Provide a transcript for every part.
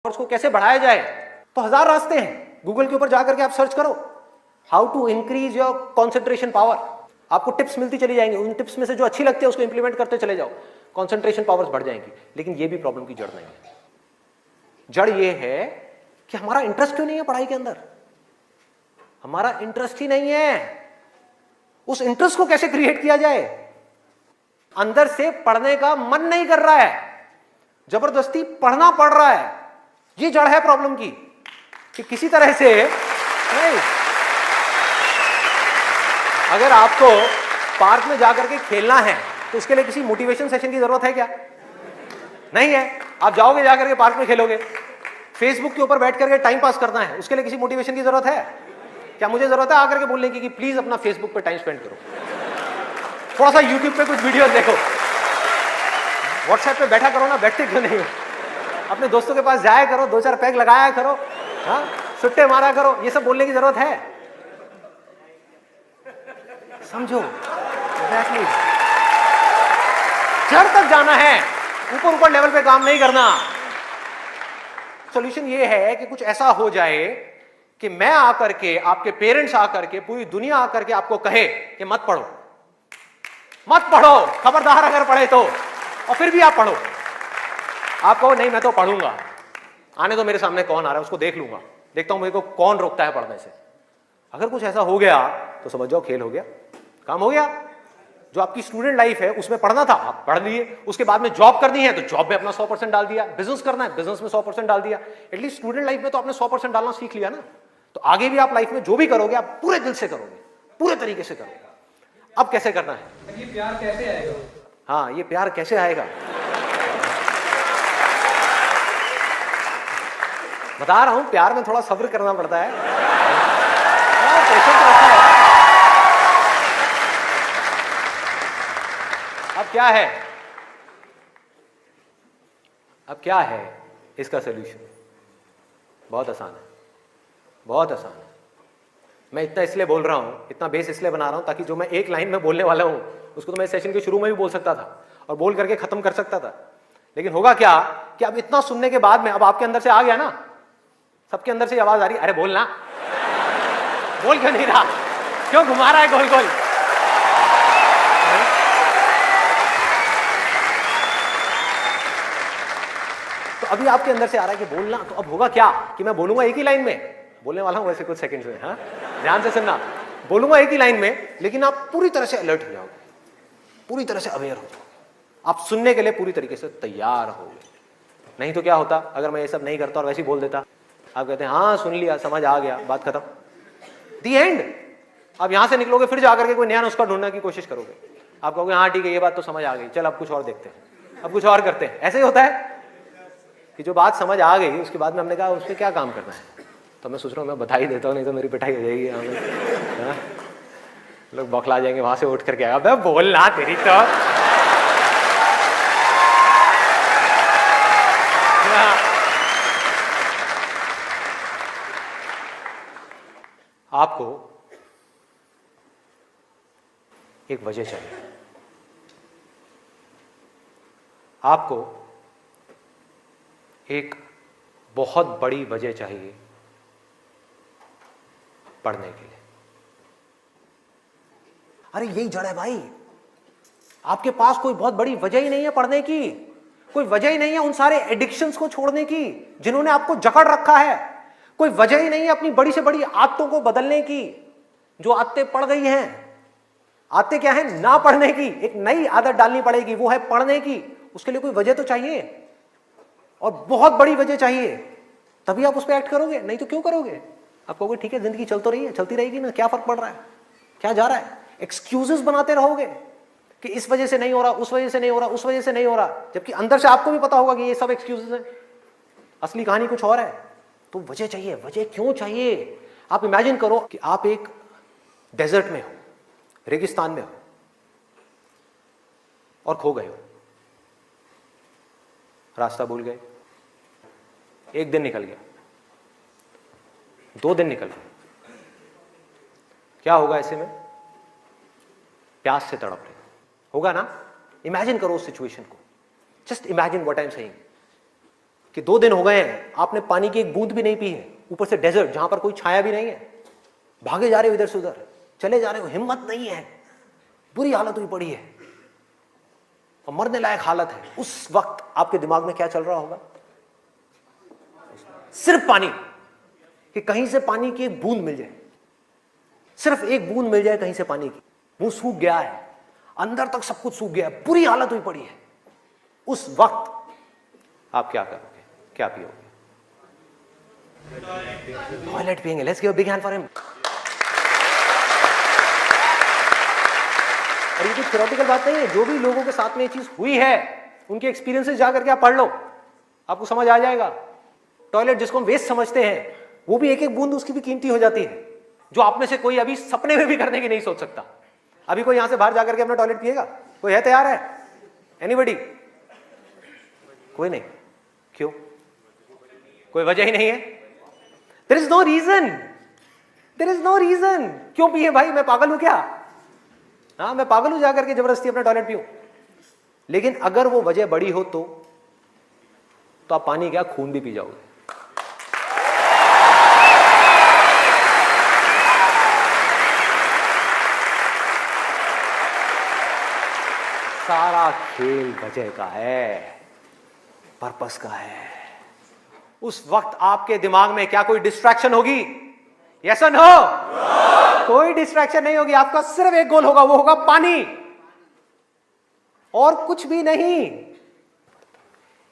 उसको कैसे बढ़ाया जाए, तो हजार रास्ते हैं। गूगल के ऊपर जाकर के आप सर्च करो how to increase your concentration power, आपको टिप्स मिलती चली जाएंगी। उन टिप्स में से जो अच्छी लगती है उसको इंप्लीमेंट करते चले जाओ, कॉन्सेंट्रेशन पावर्स बढ़ जाएंगी। लेकिन ये भी प्रॉब्लम की जड़ नहीं है। जड़ ये है कि हमारा इंटरेस्ट क्यों नहीं है पढ़ाई के अंदर, हमारा इंटरेस्ट ही नहीं है। उस इंटरेस्ट को कैसे क्रिएट किया जाए, अंदर से पढ़ने का मन नहीं कर रहा है, जबरदस्ती पढ़ना पड़ रहा है। ये जड़ है प्रॉब्लम की, कि किसी तरह से नहीं। अगर आपको पार्क में जाकर के खेलना है तो उसके लिए किसी मोटिवेशन सेशन की जरूरत है क्या? नहीं है। आप जाओगे जाकर के पार्क में खेलोगे। फेसबुक के ऊपर बैठ करके टाइम पास करना है, उसके लिए किसी मोटिवेशन की जरूरत है क्या? मुझे जरूरत है आकर के बोलने की कि प्लीज अपना फेसबुक पे टाइम स्पेंड करो, थोड़ा सा यूट्यूब पे कुछ वीडियो देखो, व्हाट्सएप पे बैठा करो ना, बैठते क्यों नहीं हो? अपने दोस्तों के पास जाया करो, 2-4 पैग लगाया करो, हाँ, सुट्टे मारा करो। ये सब बोलने की जरूरत है? समझो, एग्जैक्टली जड़ तक जाना है, ऊपर ऊपर लेवल पे काम नहीं करना। सॉल्यूशन ये है कि कुछ ऐसा हो जाए कि मैं आकर के, आपके पेरेंट्स आकर के, पूरी दुनिया आकर के आपको कहे कि मत पढ़ो, मत पढ़ो, खबरदार अगर पढ़े तो, और फिर भी आप पढ़ो। आप कहो नहीं मैं तो पढ़ूंगा, आने दो मेरे सामने कौन आ रहा है उसको देख लूंगा, देखता हूं मेरे को कौन रोकता है पढ़ने से। अगर कुछ ऐसा हो गया तो समझ जाओ खेल हो गया, काम हो गया। जो आपकी स्टूडेंट लाइफ है उसमें पढ़ना था आप पढ़ लिए, उसके बाद में जॉब करनी है तो जॉब में अपना 100% डाल दिया, बिजनेस करना है बिजनेस में 100% डाल दिया। एटलीस्ट स्टूडेंट लाइफ में तो आपने 100% डालना सीख लिया ना, तो आगे भी आप लाइफ में जो भी करोगे आप पूरे दिल से करोगे, पूरे तरीके से करोगे। अब कैसे करना है? ये प्यार कैसे आएगा? हाँ, ये प्यार कैसे आएगा बता रहा हूं, प्यार में थोड़ा सब्र करना पड़ता है, पेशेंस रखना है। अब क्या है, अब क्या है इसका सलूशन? बहुत आसान है, बहुत आसान है। मैं इतना इसलिए बोल रहा हूं, इतना बेस इसलिए बना रहा हूं ताकि जो मैं एक लाइन में बोलने वाला हूं उसको तो मैं सेशन के शुरू में भी बोल सकता था और बोल करके खत्म कर सकता था। लेकिन होगा क्या कि अब इतना सुनने के बाद में अब आपके अंदर से आ गया ना, सबके अंदर से आवाज आ रही, अरे बोलना, बोल क्यों नहीं रहा, क्यों घुमा रहा है गोल गोल? तो अभी आपके अंदर से आ रहा है कि बोलना, तो अब होगा क्या कि मैं बोलूंगा एक ही लाइन में, बोलने वाला हूं वैसे कुछ सेकंड्स में, हाँ ध्यान से सुनना, बोलूंगा एक ही लाइन में, लेकिन आप पूरी तरह से अलर्ट हो जाओगे, पूरी तरह से अवेयर हो जाओगे, आप सुनने के लिए पूरी तरीके से तैयार होगे। नहीं तो क्या होता अगर मैं ये सब नहीं करता और वैसे ही बोल देता, आप कहते हैं हाँ सुन लिया, समझ आ गया, बात खत्म, दी एंड। अब यहां से निकलोगे फिर जाकर के कोई नया नुस्खा ढूंढने की कोशिश करोगे, आप कहोगे हाँ ठीक है ये बात तो समझ आ गई, चल अब कुछ और देखते हैं, अब कुछ और करते हैं। ऐसे ही होता है कि जो बात समझ आ गई उसके बाद में हमने कहा उसमें क्या काम करना है, तो मैं सोच रहा हूँ मैं बधाई देता हूँ, नहीं तो मेरी पिटाई हो जाएगी, लोग बौखला जाएंगे वहां से उठ करके, अबे बोलना तेरी तो। आपको एक वजह चाहिए, आपको एक बहुत बड़ी वजह चाहिए पढ़ने के लिए। अरे यही जड़ है भाई, आपके पास कोई बहुत बड़ी वजह ही नहीं है पढ़ने की, कोई वजह ही नहीं है उन सारे एडिक्शंस को छोड़ने की जिन्होंने आपको जकड़ रखा है, कोई वजह ही नहीं है अपनी बड़ी से बड़ी आदतों को बदलने की, जो आदतें पड़ गई हैं। आदतें क्या है? ना पढ़ने की, एक नई आदत डालनी पड़ेगी, वो है पढ़ने की। उसके लिए कोई वजह तो चाहिए, और बहुत बड़ी वजह चाहिए, तभी आप उस पर एक्ट करोगे, नहीं तो क्यों करोगे? आप कहोगे ठीक है जिंदगी चल तो रही है, चलती रहेगी ना, क्या फर्क पड़ रहा है, क्या जा रहा है? एक्सक्यूजेस बनाते रहोगे कि इस वजह से नहीं हो रहा, उस वजह से नहीं हो रहा, उस वजह से नहीं हो रहा, जबकि अंदर से आपको भी पता होगा कि ये सब एक्सक्यूजेस हैं, असली कहानी कुछ और है। तो वजह चाहिए। वजह क्यों चाहिए? आप इमेजिन करो कि आप एक डेजर्ट में हो, रेगिस्तान में हो और खो गए हो, रास्ता भूल गए, एक दिन निकल गया, 2 दिन निकल गए, क्या होगा ऐसे में? प्यास से तड़प रहे होगा ना? इमेजिन करो उस सिचुएशन को, just imagine what I am saying. कि 2 दिन हो गए हैं आपने पानी की एक बूंद भी नहीं पी है, ऊपर से डेजर्ट जहां पर कोई छाया भी नहीं है, भागे जा रहे हो इधर से उधर, चले जा रहे हो, हिम्मत नहीं है, बुरी हालत हुई पड़ी है और मरने लायक हालत है। उस वक्त आपके दिमाग में क्या चल रहा होगा? सिर्फ पानी, कि कहीं से पानी की एक बूंद मिल जाए, सिर्फ एक बूंद मिल जाए कहीं से पानी की। मुंह सूख गया है, अंदर तक सब कुछ सूख गया है, बुरी हालत हुई पड़ी है। उस वक्त आप क्या करोगे, क्या पियोगे? टॉयलेट पिएंगे। Let's give a big hand for him. और ये कुछ थ्योरेटिकल बात नहीं है, जो भी लोगों के साथ में ये चीज हुई है उनके एक्सपीरियंसेस जाकर के आप पढ़ लो, आपको समझ आ जाएगा। टॉयलेट जिसको हम वेस्ट समझते हैं, वो भी एक एक बूंद उसकी भी कीमती हो जाती है, जो आप में से कोई अभी सपने में भी करने की नहीं सोच सकता। अभी कोई यहां से बाहर जाकर के अपना टॉयलेट पिएगा? कोई है तैयार है? एनीबडी? कोई नहीं। क्यों? कोई वजह ही नहीं है। There is no reason, there is no reason. क्यों पिए भाई? मैं पागल हूं क्या? हाँ, मैं पागल हूं जाकर के जबरदस्ती अपना टॉयलेट पीऊं? लेकिन अगर वो वजह बड़ी हो तो आप पानी क्या, खून भी पी जाओगे। सारा खेल वजह का है, पर्पस का है। उस वक्त आपके दिमाग में क्या कोई डिस्ट्रैक्शन होगी? यस और नो? कोई डिस्ट्रैक्शन नहीं होगी। आपका सिर्फ एक गोल होगा, वो होगा पानी, और कुछ भी नहीं।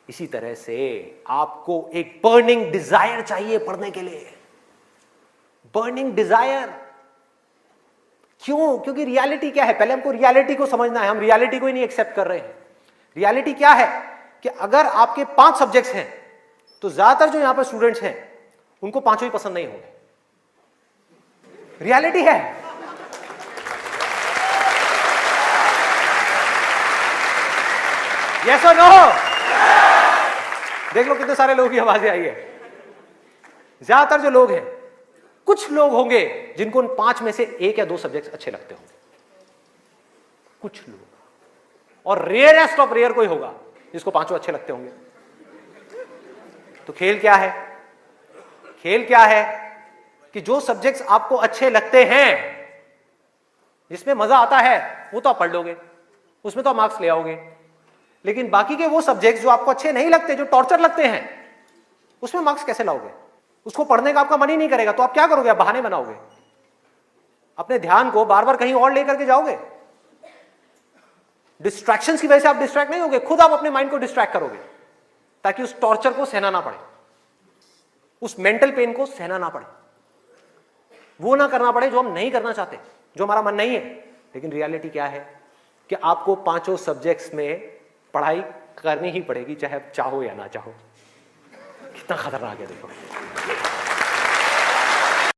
इसी तरह से आपको एक बर्निंग डिजायर चाहिए पढ़ने के लिए। बर्निंग डिजायर क्यों? क्योंकि रियलिटी क्या है? पहले हमको रियलिटी को समझना है। हम रियलिटी को ही नहीं एक्सेप्ट कर रहे हैं। रियलिटी क्या है कि अगर आपके 5 सब्जेक्ट्स हैं तो ज्यादातर जो यहां पर स्टूडेंट्स हैं उनको 5 ही पसंद नहीं होंगे। रियलिटी है। यस और नो? देख लो कितने सारे लोगों की आवाजें आई है। ज्यादातर जो लोग हैं, कुछ लोग होंगे जिनको उन 5 में से 1 या 2 सब्जेक्ट अच्छे लगते होंगे, कुछ लोग, और रेयरेस्ट ऑफ रेयर कोई होगा जिसको 5 अच्छे लगते होंगे। तो खेल क्या है? खेल क्या है कि जो सब्जेक्ट्स आपको अच्छे लगते हैं, जिसमें मजा आता है, वो तो आप पढ़ लोगे, उसमें तो आप मार्क्स ले आओगे। लेकिन बाकी के वो सब्जेक्ट्स जो आपको अच्छे नहीं लगते, जो टॉर्चर लगते हैं, उसमें मार्क्स कैसे लाओगे? उसको पढ़ने का आपका मन ही नहीं करेगा, तो आप क्या करोगे? आप बहाने बनाओगे, अपने ध्यान को बार बार कहीं और लेकर के जाओगे। डिस्ट्रैक्शंस की वजह से आप डिस्ट्रैक्ट नहीं होगे, खुद आप अपने माइंड को डिस्ट्रैक्ट करोगे, ताकि उस टॉर्चर को सहना ना पड़े, उस मेंटल पेन को सहना ना पड़े, वो ना करना पड़े जो हम नहीं करना चाहते, जो हमारा मन नहीं है। लेकिन रियलिटी क्या है कि आपको 5 सब्जेक्ट्स में पढ़ाई करनी ही पड़ेगी, चाहे आप चाहो या ना चाहो। कितना खतरनाक है देखो।